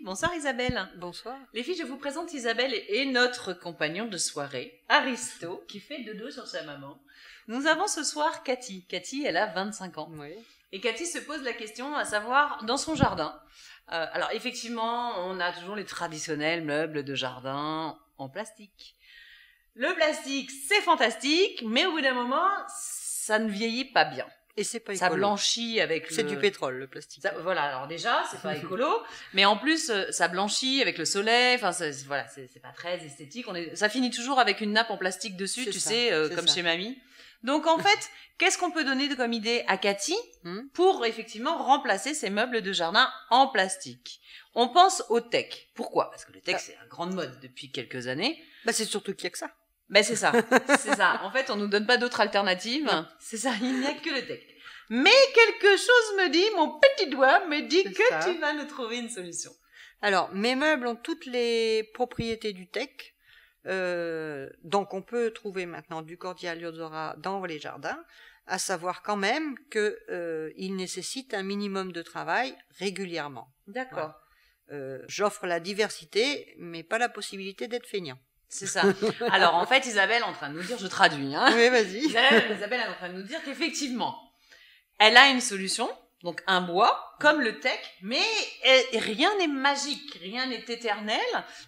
bonsoir Isabelle. Bonsoir. Les filles, je vous présente Isabelle et notre compagnon de soirée, Aristo, qui fait dodo sur sa maman. Nous avons ce soir Cathy. Cathy, elle a 25 ans. Oui. Et Cathy se pose la question à savoir, dans son jardin, alors effectivement, on a toujours les traditionnels meubles de jardin en plastique. Le plastique, c'est fantastique, mais au bout d'un moment, ça ne vieillit pas bien. Et c'est pas Ça écolo. blanchit avec C'est du pétrole, le plastique. voilà, alors déjà, c'est pas écolo, mais en plus, ça blanchit avec le soleil, enfin, voilà, c'est pas très esthétique. Ça finit toujours avec une nappe en plastique dessus, tu sais, comme chez mamie. Donc, en fait, qu'est-ce qu'on peut donner comme idée à Cathy pour, effectivement, remplacer ces meubles de jardin en plastique? On pense au teck. Pourquoi? Parce que le teck, c'est à grande mode depuis quelques années. Bah, c'est surtout qu'il y a que ça. Ben c'est ça, c'est ça. En fait, on nous donne pas d'autres alternatives. C'est ça, il n'y a que le teck. Mais quelque chose me dit, mon petit doigt me dit que tu vas nous trouver une solution. Alors, mes meubles ont toutes les propriétés du teck. Donc, on peut trouver maintenant du Cordia Lyodora dans les jardins, à savoir quand même que il nécessite un minimum de travail régulièrement. D'accord. Voilà. J'offre la diversité, mais pas la possibilité d'être feignant. C'est ça. Alors, en fait, Isabelle est en train de nous dire, je traduis, hein. Oui, vas-y. Isabelle est en train de nous dire qu'effectivement, elle a une solution, donc un bois, comme le teck, mais rien n'est magique, rien n'est éternel.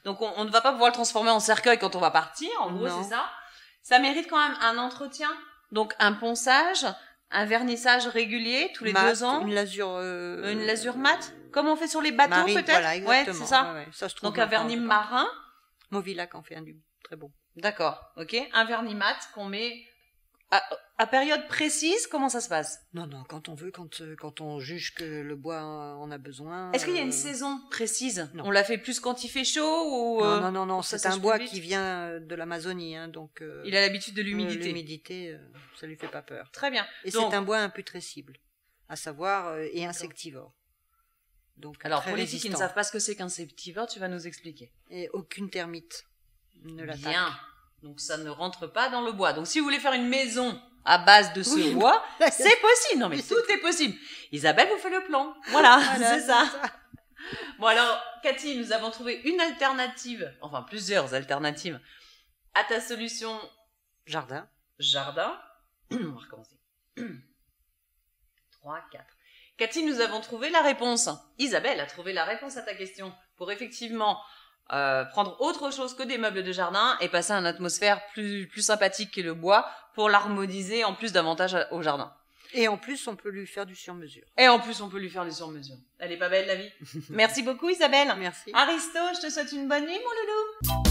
Donc, on ne va pas pouvoir le transformer en cercueil quand on va partir. En gros, c'est ça. Ça mérite quand même un entretien. Donc, un ponçage, un vernissage régulier tous les 2 ans. Une lasure mate, comme on fait sur les bateaux, peut-être. Voilà, exactement. Ouais, c'est ça. Ouais, ça se trouve donc, un vernis marin. Movilac en fait un du très bon. D'accord, ok. Un vernis mat qu'on met à période précise, comment ça se passe? Non, quand on veut, quand on juge que le bois en a besoin. Est-ce qu'il y a une saison précise? Non. On la fait plus quand il fait chaud ou Non, c'est un bois qui vient de l'Amazonie, hein, donc. Il a l'habitude de l'humidité. L'humidité, ça lui fait pas peur. Très bien. Et donc, c'est un bois imputrescible, à savoir et insectivore. Donc, alors pour les filles qui ne savent pas ce que c'est qu'insectivore, tu vas nous expliquer. Et aucune termite ne l'attaque. Bien. Donc ça ne rentre pas dans le bois. Donc si vous voulez faire une maison à base de ce bois, c'est possible. Non mais tout est possible. Isabelle vous fait le plan. Voilà, c'est ça. Bon alors, Cathy, nous avons trouvé une alternative, enfin plusieurs alternatives à ta solution jardin. On va recommencer. 3, 4. Cathy, nous avons trouvé la réponse. Isabelle a trouvé la réponse à ta question pour effectivement prendre autre chose que des meubles de jardin et passer à une atmosphère plus sympathique que le bois pour l'harmoniser en plus davantage au jardin. Et en plus, on peut lui faire du sur-mesure. Elle est pas belle la vie. Merci beaucoup Isabelle. Merci. Aristo, je te souhaite une bonne nuit mon loulou.